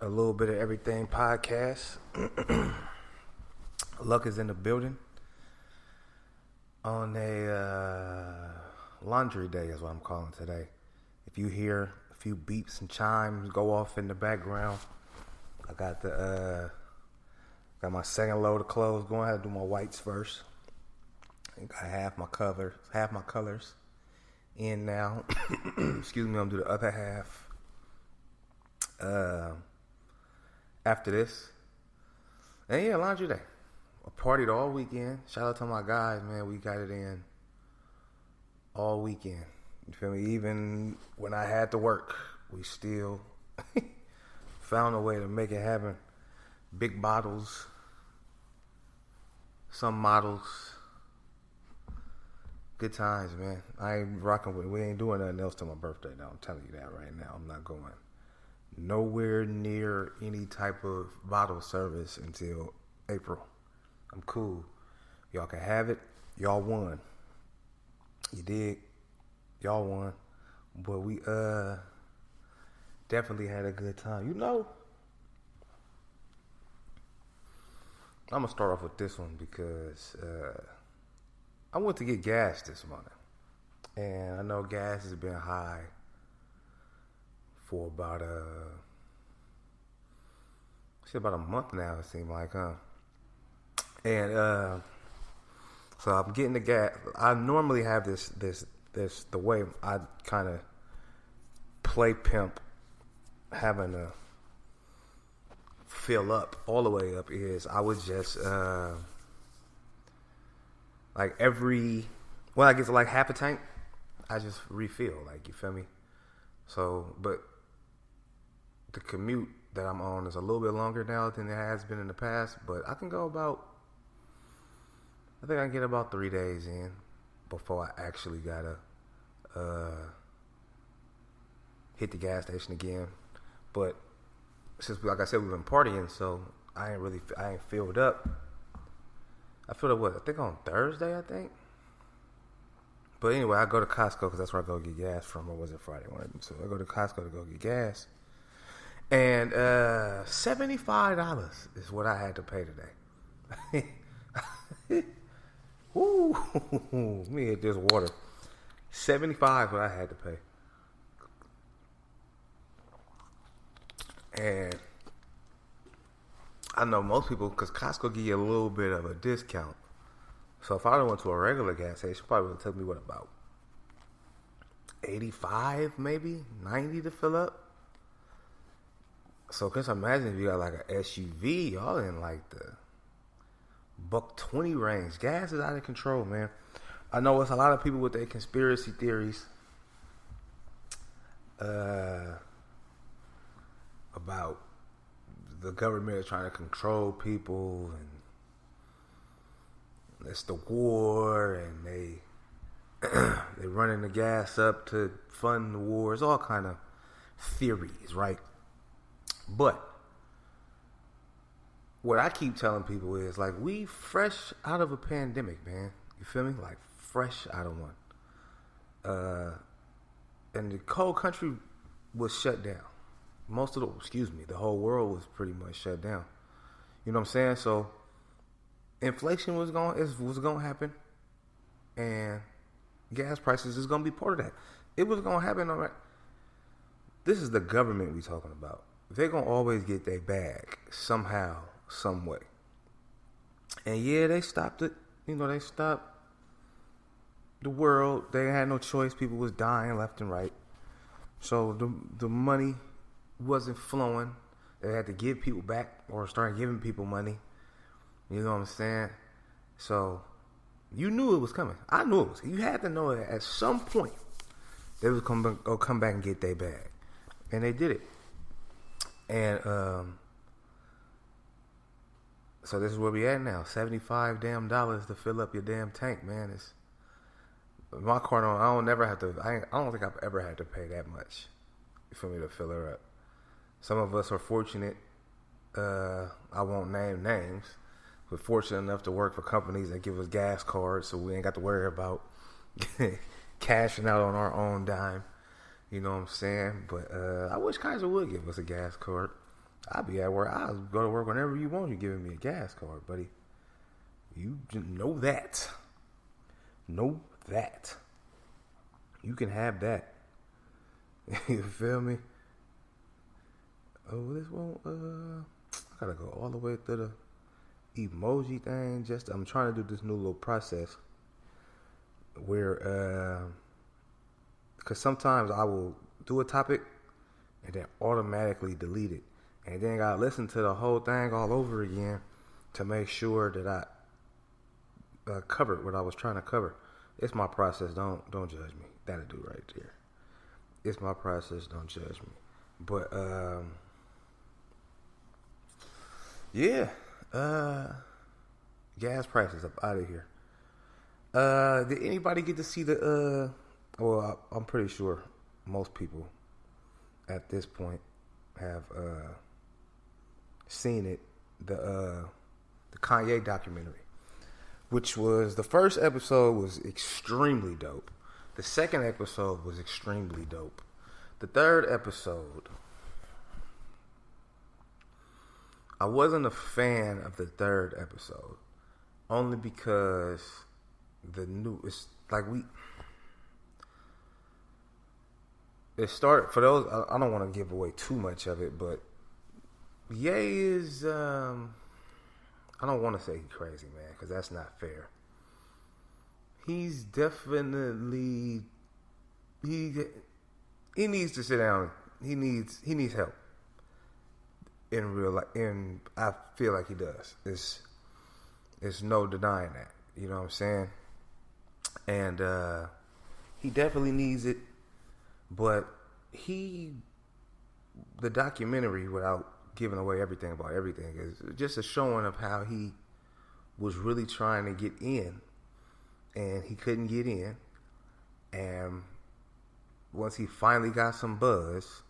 A little bit of everything podcast. Luck is in the building on a laundry day is what I'm calling today. If you hear a few beeps and chimes go off in the background, I got my second load of clothes going. I had to do my whites first. I got half my colors in now. Excuse me, I'm gonna do the other half after this. And yeah, laundry day. I partied all weekend. Shout out to my guys, man. We got it in all weekend. You feel me? Even when I had to work, we still found a way to make it happen. Big bottles, some models. Good times, man. I ain't rocking with it. We ain't doing nothing else till my birthday now. I'm telling you that right now. I'm not going nowhere near any type of bottle service until April. I'm cool. Y'all can have it. Y'all won. You dig? Y'all won. But we definitely had a good time. You know, I'm gonna start off with this one because I went to get gas this morning. And I know gas has been high for about a month now, it seems like, huh? And so I'm getting the gas. I normally have this the way I kind of play pimp having to fill up all the way up is I would just like when I get to like half a tank, I just refill, like, you feel me? So, but the commute that I'm on is a little bit longer now than it has been in the past, but I think I can get about 3 days in before I actually gotta hit the gas station again. But since, like I said, we've been partying, so I ain't filled up. I filled up I think on Thursday, I think. But anyway, I go to Costco because that's where I go get gas from, or was it Friday? So I go to Costco to go get gas. And $75 is what I had to pay today. Woo! Let me hit this water. $75 is what I had to pay. And I know most people, because Costco give you a little bit of a discount. So if I went to a regular gas station, it probably would take me, about 85, maybe 90 to fill up. So just imagine if you got like an SUV, y'all in like the $120 range. Gas is out of control, man. I know it's a lot of people with their conspiracy theories about the government trying to control people, and it's the war, and they running the gas up to fund the war. It's all kind of theories, right? But what I keep telling people is, like, we fresh out of a pandemic, man. You feel me? Like, fresh out of one. And the whole country was shut down. The whole world was pretty much shut down. You know what I'm saying? So inflation was going to happen, and gas prices is going to be part of that. It was going to happen, all right. This is the government we talking about. They're going to always get their bag somehow, some way. And yeah, they stopped it. You know, they stopped the world. They had no choice. People was dying left and right. So the money wasn't flowing. They had to give people back or start giving people money. You know what I'm saying? So you knew it was coming. I knew it was. You had to know that at some point they was come back and get their bag. And they did it. And so this is where we at now. $75 damn to fill up your damn tank, man. It's my car. I don't think I've ever had to pay that much for me to fill her up. Some of us are fortunate. I won't name names. We're fortunate enough to work for companies that give us gas cards, so we ain't got to worry about cashing out on our own dime. You know what I'm saying? But I wish Kaiser would give us a gas card. I'll be at work. I'll go to work whenever you want. You're giving me a gas card, buddy. You just know that. Know that. You can have that. You feel me? Oh, this won't. I gotta go all the way to the emoji thing. I'm trying to do this new little process where, because sometimes I will do a topic and then automatically delete it, and then I gotta listen to the whole thing all over again to make sure that I covered what I was trying to cover. It's my process. Don't judge me. That'll do right there. It's my process. Don't judge me. But yeah. Gas prices up out of here. Did anybody get to see the well, I'm pretty sure most people at this point have seen it, the Kanye documentary, which was, the first episode was extremely dope. The second episode was extremely dope. The third episode, I wasn't a fan of the third episode, only because it started, for those, I don't want to give away too much of it, but Ye is, I don't want to say he's crazy, man, because that's not fair. He's definitely, he needs to sit down. He needs help. In real life, and I feel like he does. It's no denying that. You know what I'm saying? And he definitely needs it. But the documentary, without giving away everything about everything, is just a showing of how he was really trying to get in, and he couldn't get in. And once he finally got some buzz,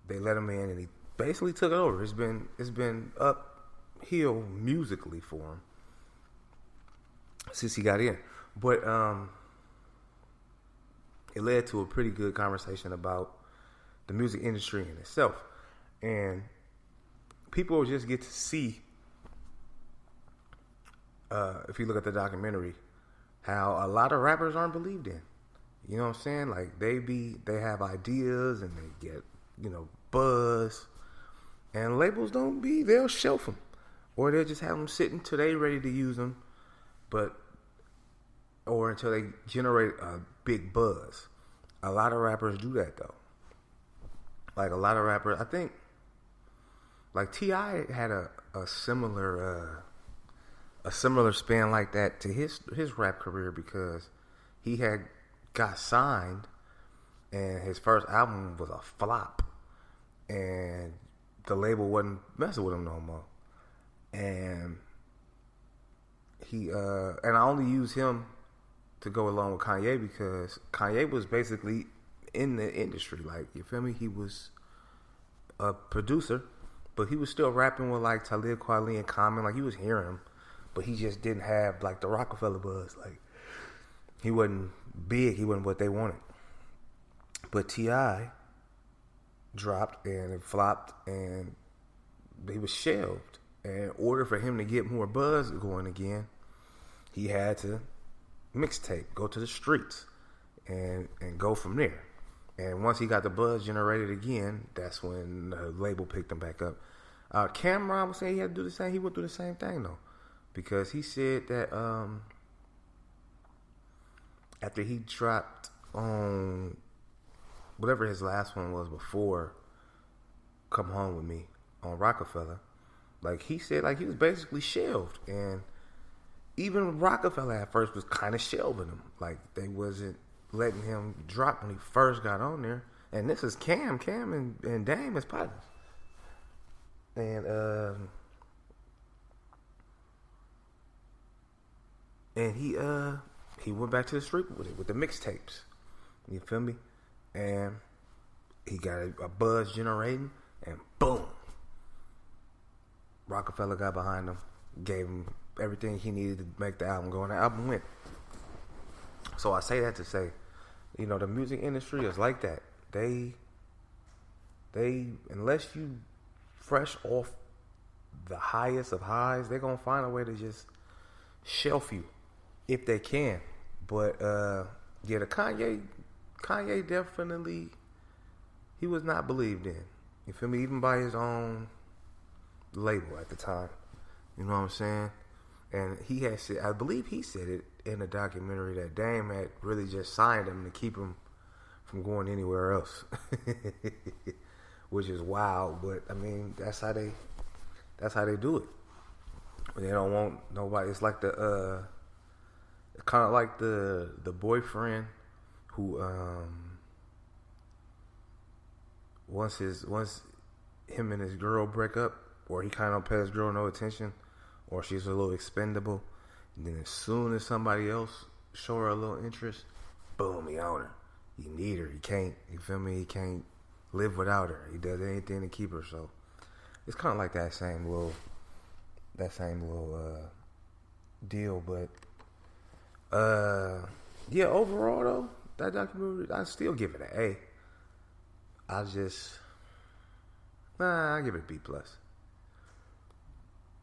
they let him in, and he basically took it over. It's been uphill musically for him since he got in. But it led to a pretty good conversation about the music industry in itself. And people will just get to see, if you look at the documentary, how a lot of rappers aren't believed in. You know what I'm saying? Like, they have ideas and they get, buzz. And labels they'll shelf them. Or they'll just have them sitting till they ready to use them. Or until they generate a big buzz. A lot of rappers do that, though. Like, a lot of rappers, I think, like T.I. had a similar span like that to his rap career, because he had got signed and his first album was a flop. And the label wasn't messing with him no more. And and I only use him to go along with Kanye because Kanye was basically in the industry. Like, you feel me? He was a producer, but he was still rapping with like Talib Kweli and Common. Like, he was hearing him, but he just didn't have like the Rockefeller buzz. Like, he wasn't big. He wasn't what they wanted. But T.I. dropped and it flopped, and he was shelved. And in order for him to get more buzz going again, he had to mixtape, go to the streets, and go from there. And once he got the buzz generated again, that's when the label picked him back up. Cameron was saying he had to do the same. He went through the same thing though, because he said that after he dropped on whatever his last one was before Come Home With Me on Rockefeller, like, he said, like, he was basically shelved. And even Rockefeller at first was kind of shelving him. Like, they wasn't letting him drop when he first got on there. And this is Cam and Dame as partners. And he went back to the street with it, with the mixtapes. You feel me? And he got a buzz generating, and boom, Rockefeller got behind him, gave him everything he needed to make the album go, and the album went. So I say that to say, the music industry is like that. They unless you fresh off the highest of highs, they're gonna find a way to just shelf you if they can. But yeah, the Kanye definitely, he was not believed in. You feel me? Even by his own label at the time. You know what I'm saying? And he had said, I believe he said it in a documentary, that Dame had really just signed him to keep him from going anywhere else. Which is wild, but I mean that's how they do it. They don't want nobody. It's like the kind of like the boyfriend who once him and his girl break up, or he kind of pay his girl no attention, or she's a little expendable, and then as soon as somebody else show her a little interest, boom, he on her. He need her. He can't. You feel me? He can't live without her. He does anything to keep her. So it's kind of like that same little deal. But yeah, overall though, that documentary, I still give it an A. I give it a B plus.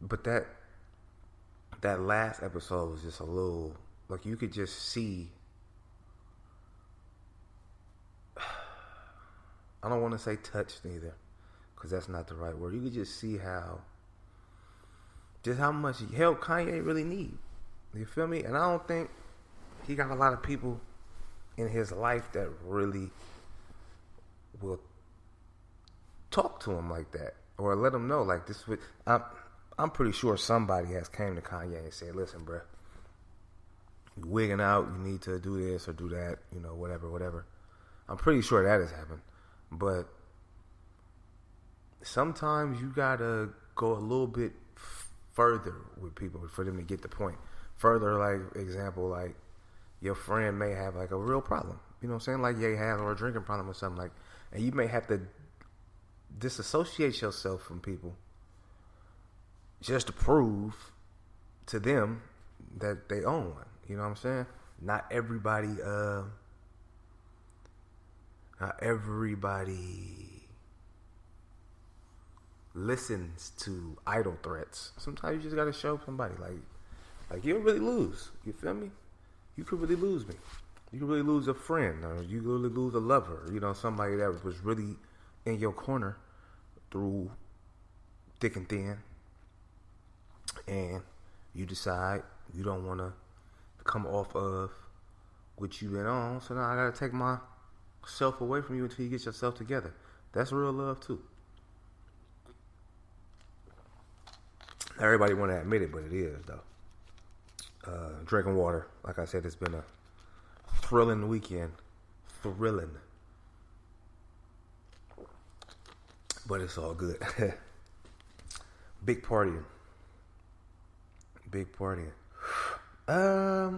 But that last episode was just a little, like, you could just see. I don't want to say touched either, because that's not the right word. You could just see how much help Kanye really need. You feel me? And I don't think he got a lot of people in his life that really will talk to him like that, or let him know like this. I'm pretty sure somebody has came to Kanye and said, "Listen, bro, you wigging out. You need to do this or do that. You know, whatever." I'm pretty sure that has happened. But sometimes you gotta go a little bit further with people for them to get the point. Further, like, example, like, your friend may have like a real problem. You know what I'm saying? Like, you have, or a drinking problem or something, like, and you may have to disassociate yourself from people just to prove to them that they own one. You know what I'm saying? Not everybody listens to idle threats. Sometimes you just gotta show somebody like you'll really lose. You feel me? You could really lose me. You could really lose a friend, or you could really lose a lover. You know, somebody that was really in your corner through thick and thin, and you decide you don't want to come off of what you've been on. So now I gotta take myself away from you until you get yourself together. That's real love too. Everybody want to admit it, but it is though. Drinking water. Like I said, it's been a thrilling weekend. Thrilling. But it's all good. Big partying. I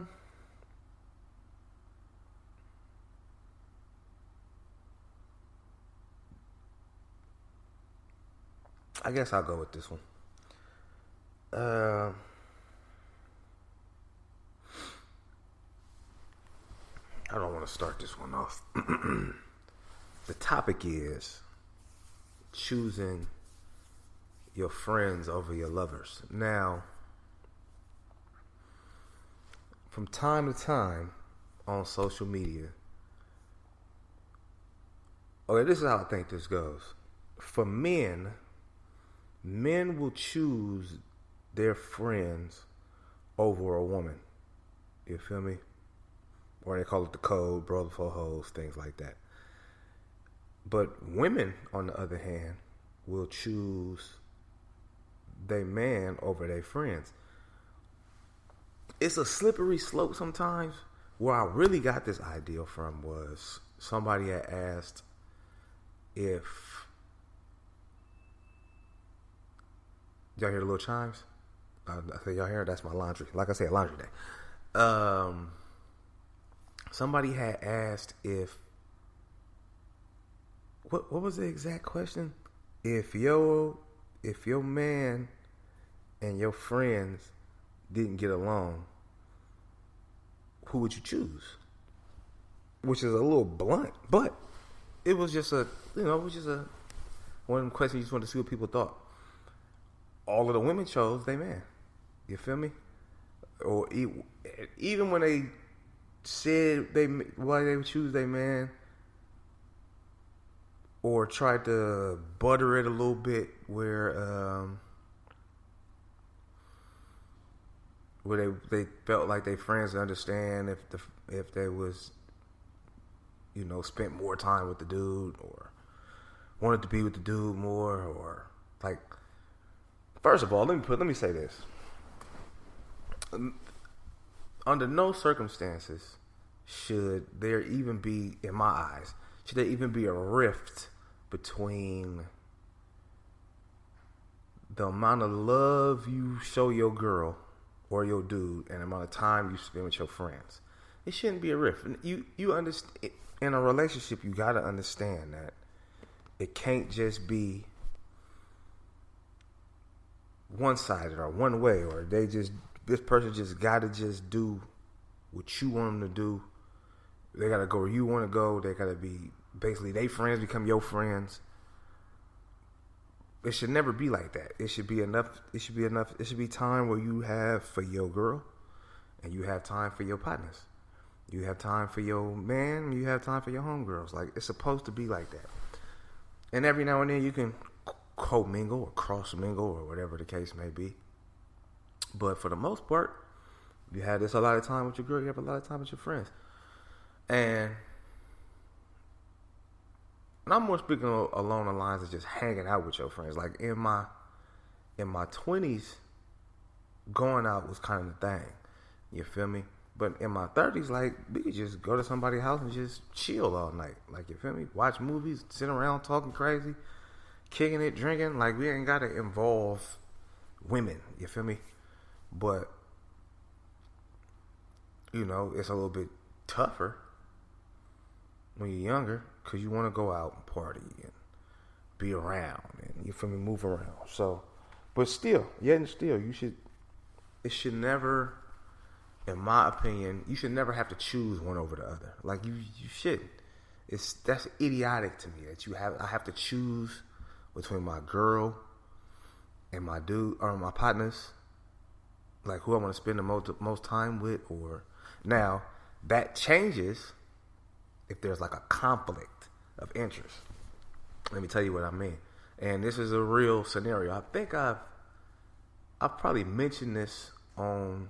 guess I'll go with this one. I don't want to start this one off. The topic is choosing your friends over your lovers. Now, from time to time on social media, okay, this is how I think this goes. For men will choose their friends over a woman. You feel me? Or they call it the code, bro before hoes, things like that. But women, on the other hand, will choose their man over their friends. It's a slippery slope sometimes. Where I really got this idea from was somebody had asked if... Y'all hear the little chimes? I think y'all hear it? That's my laundry. Like I said, laundry day. Somebody had asked if... What was the exact question? If your man and your friends didn't get along, who would you choose? Which is a little blunt, but it was just a One of them questions you just wanted to see what people thought. All of the women chose they man. You feel me? Or even when they said why they would choose they man, or tried to butter it a little bit, where they felt like their friends understand if they was, you know, spent more time with the dude, or wanted to be with the dude more, or like. First of all, let me say this. Under no circumstances should there even be, in my eyes, should there even be a rift between the amount of love you show your girl or your dude and the amount of time you spend with your friends. It shouldn't be a rift. You understand, in a relationship, you gotta understand that it can't just be one-sided or one way, or this person just gotta just do what you want them to do. They gotta go where you want to go. They gotta be, basically, they friends become your friends. It should never be like that. It should be enough. It should be time where you have for your girl, and you have time for your partners. You have time for your man, and you have time for your homegirls. Like, it's supposed to be like that. And every now and then you can co-mingle or cross-mingle or whatever the case may be. But for the most part, you have this a lot of time with your girl, you have a lot of time with your friends. And I'm more speaking along the lines of just hanging out with your friends. Like in my 20s, going out was kind of the thing. You feel me? But in my 30s, like, we could just go to somebody's house and just chill all night. Like, you feel me? Watch movies, sit around talking crazy, kicking it, drinking. Like, we ain't got to involve women. You feel me? But, you know, it's a little bit tougher when you're younger because you want to go out and party and be around and, you feel me, move around. So, but still, it should never, in my opinion, you should never have to choose one over the other. Like, you shouldn't. That's idiotic to me that I have to choose between my girl and my dude or my partners, like who I want to spend the most time with. Or now that changes if there's like a conflict of interest. Let me tell you what I mean. And this is a real scenario. I think I've probably mentioned this on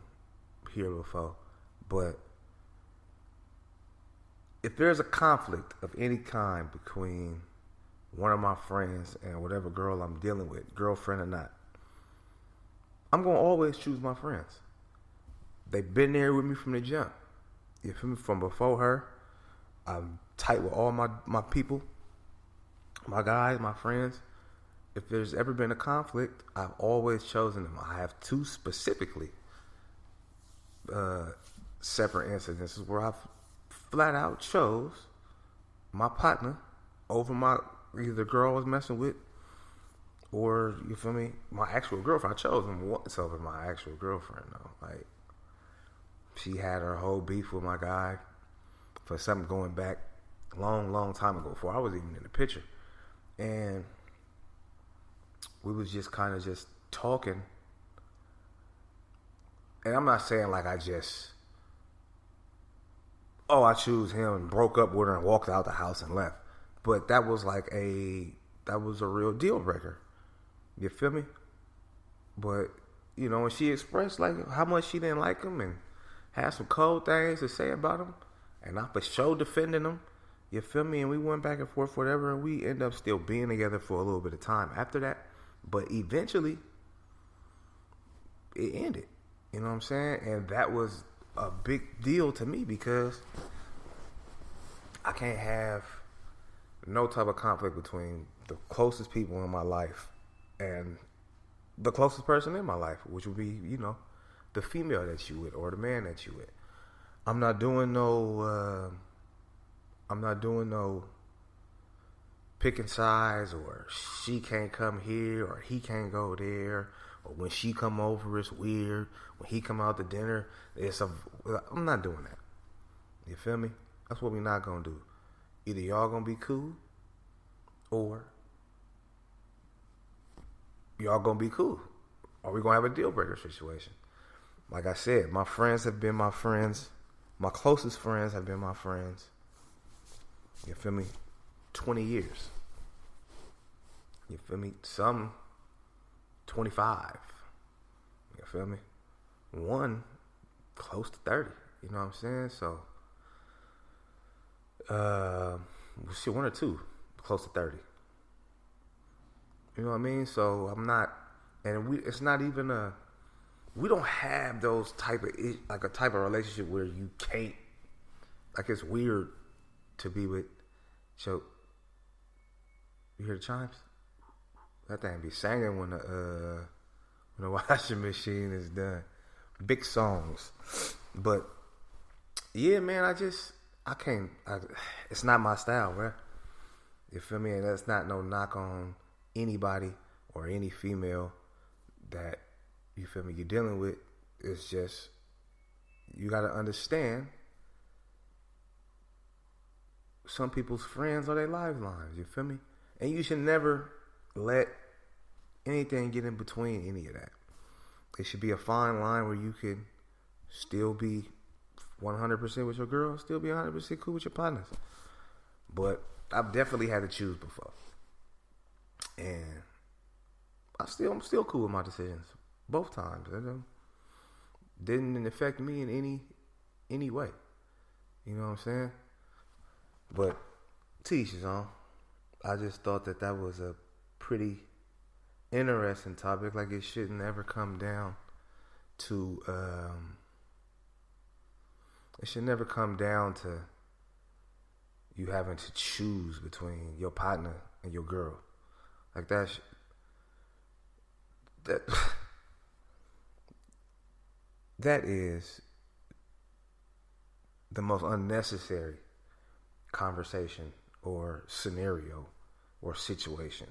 here before, but if there's a conflict of any kind between one of my friends and whatever girl I'm dealing with, girlfriend or not, I'm going to always choose my friends. They've been there with me from the jump. You feel me? From before her, I'm tight with all my people, my guys, my friends. If there's ever been a conflict, I've always chosen them. I have two specifically separate incidences where I've flat out chose my partner over my either the girl I was messing with, or, you feel me, my actual girlfriend. I chose him once over my actual girlfriend though. Like, she had her whole beef with my guy for something going back long time ago, before I was even in the picture, and we was just kind of just talking. And I'm not saying like I choose him and broke up with her and walked out the house and left. But that was a real deal breaker. You feel me? But, you know, when she expressed like how much she didn't like him and had some cold things to say about him, and I for sure defending him, you feel me? And we went back and forth, whatever, and we ended up still being together for a little bit of time after that. But eventually, it ended. You know what I'm saying? And that was a big deal to me because I can't have no type of conflict between the closest people in my life and the closest person in my life, which would be, you know, the female that you with or the man that you with. I'm not doing no picking sides, or she can't come here or he can't go there, or when she come over it's weird, when he come out to dinner I'm not doing that. You feel me? That's what we're not gonna do. Either y'all gonna be cool, or y'all gonna be cool? Are we gonna have a deal breaker situation? Like I said, my friends have been my friends. My closest friends have been my friends. You feel me? 20 years. You feel me? Some 25. You feel me? One close to 30. You know what I'm saying? So, shit, one or two close to 30. You know what I mean? So I'm not, and it's not even we don't have those type of, like a type of relationship where you can't, like it's weird to be with, so, you hear the chimes? That thing be singing when the washing machine is done. Big songs. But, yeah, man, I can't, it's not my style, bro. You feel me? And that's not no knock on anybody or any female that, you feel me, you're dealing with. It's just, you got to understand, some people's friends are their lifelines, you feel me? And you should never let anything get in between any of that. It should be a fine line where you can still be 100% with your girl, still be 100% cool with your partners. But I've definitely had to choose before. And I'm still cool with my decisions. Both times. It didn't affect me in any way. You know what I'm saying? But to each his own. I just thought that was a pretty interesting topic. Like, it shouldn't ever come down to it should never come down to you having to choose between your partner and your girl. Like that that is the most unnecessary conversation or scenario or situation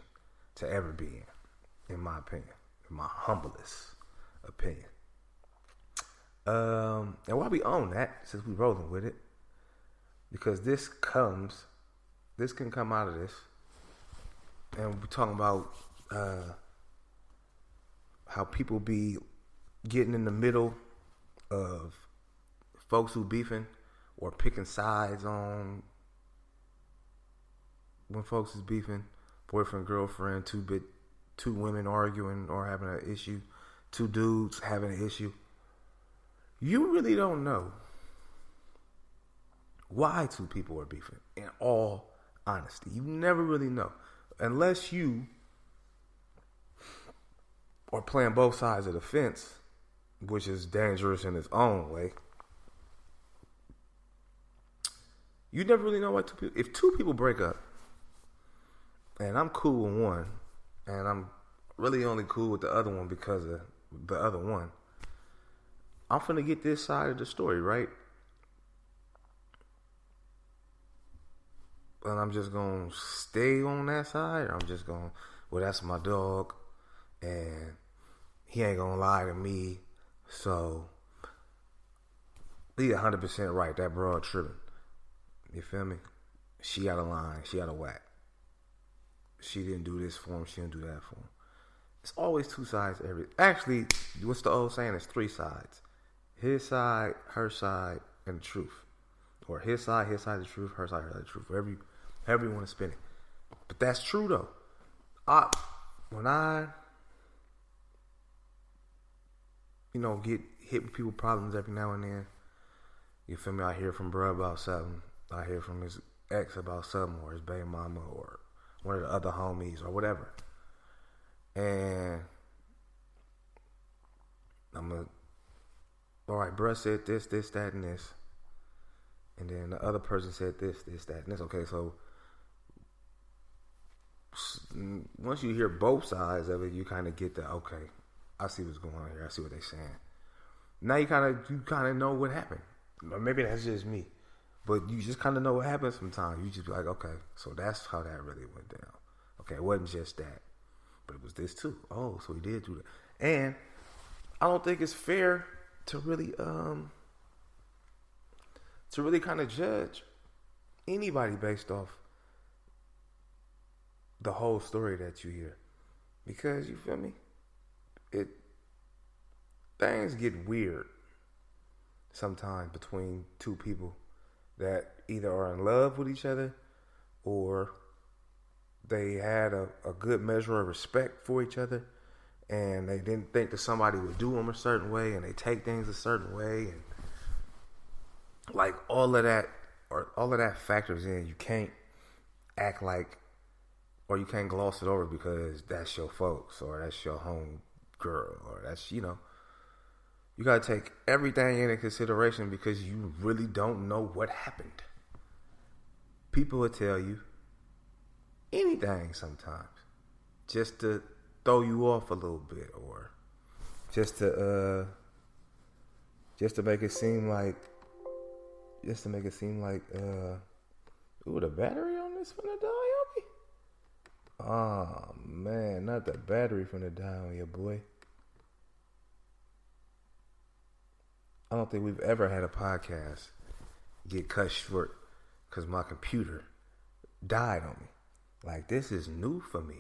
to ever be in my opinion, in my humblest opinion. And while we own that, since we rolling with it, because this can come out of this, and we're talking about how people be getting in the middle of folks who beefing or picking sides on when folks is beefing, boyfriend, girlfriend, two women arguing or having an issue, two dudes having an issue. You really don't know why two people are beefing, in all honesty. You never really know. Unless you are playing both sides of the fence, which is dangerous in its own way. You never really know why if two people break up, and I'm cool with one, and I'm really only cool with the other one because of the other one, I'm finna get this side of the story, right? And I'm just gonna stay on that side, or I'm just gonna, well, that's my dog, and he ain't gonna lie to me, so he 100% right. That broad tripping. You feel me? She got a line. She got a whack. She didn't do this for him. She didn't do that for him. It's always two sides. Actually, what's the old saying? It's three sides. His side, her side, and the truth. Or his side, the truth, her side, the truth. However you want to spin it. But that's true, though. When I get hit with people problems every now and then, you feel me? I hear from bro about something. I hear from his ex about something, or his baby mama, or one of the other homies, or whatever. And all right, bruh said this, that, and this. And then the other person said this, that, and this. Okay, so once you hear both sides of it, you kind of get the, okay, I see what's going on here. I see what they're saying. Now you kind of know what happened. Or maybe that's just me. But you just kind of know what happens sometimes. You just be like, okay, so that's how that really went down. Okay, it wasn't just that, but it was this too. Oh, so he did do that. And I don't think it's fair to really kind of judge anybody based off the whole story that you hear. Because you feel me? It things get weird sometimes between two people that either are in love with each other or they had a good measure of respect for each other and they didn't think that somebody would do them a certain way and they take things a certain way and like all of that factors in. You can't act like or you can't gloss it over because that's your folks or that's your home girl or that's you gotta take everything into consideration because you really don't know what happened. People will tell you anything sometimes just to throw you off a little bit or just to make it seem like ooh, the battery on this one die on me. Oh man, not the battery finna die on you, boy. I don't think we've ever had a podcast get cut short because my computer died on me. Like, this is new for me.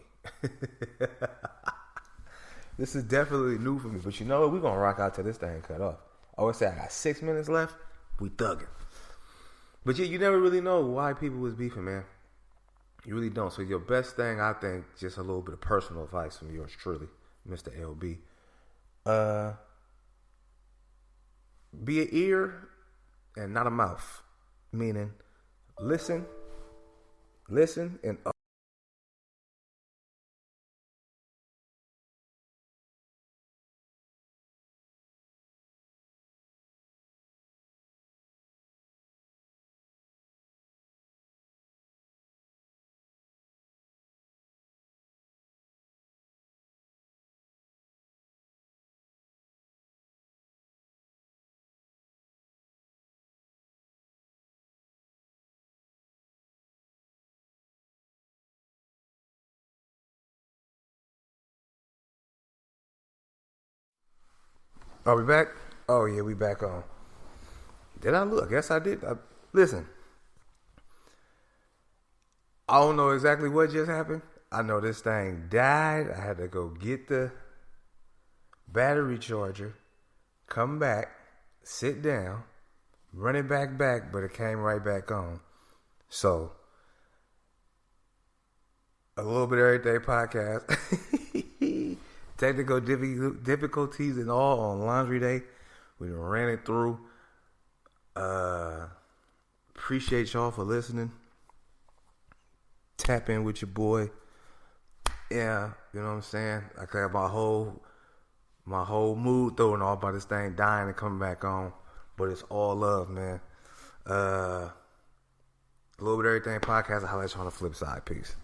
This is definitely new for me. But you know what? We're going to rock out till this thing cut off. I always say I got 6 minutes left. We thugging. But yeah, you never really know why people was beefing, man. You really don't. So your best thing, I think, just a little bit of personal advice from yours truly, Mr. LB. Be an ear and not a mouth. Meaning, listen, and are we back? Oh yeah, we back on. Did I look? I guess I did. Listen, I don't know exactly what just happened. I know this thing died. I had to go get the battery charger, come back, sit down, run it back, but it came right back on. So, a little bit of everything podcast. Technical difficulties and all on laundry day. We ran it through. Appreciate y'all for listening. Tap in with your boy. Yeah, you know what I'm saying? I got my whole mood throwing off by this thing dying and coming back on. But it's all love, man. A little bit of everything podcast. I'll let you on the flip side. Peace.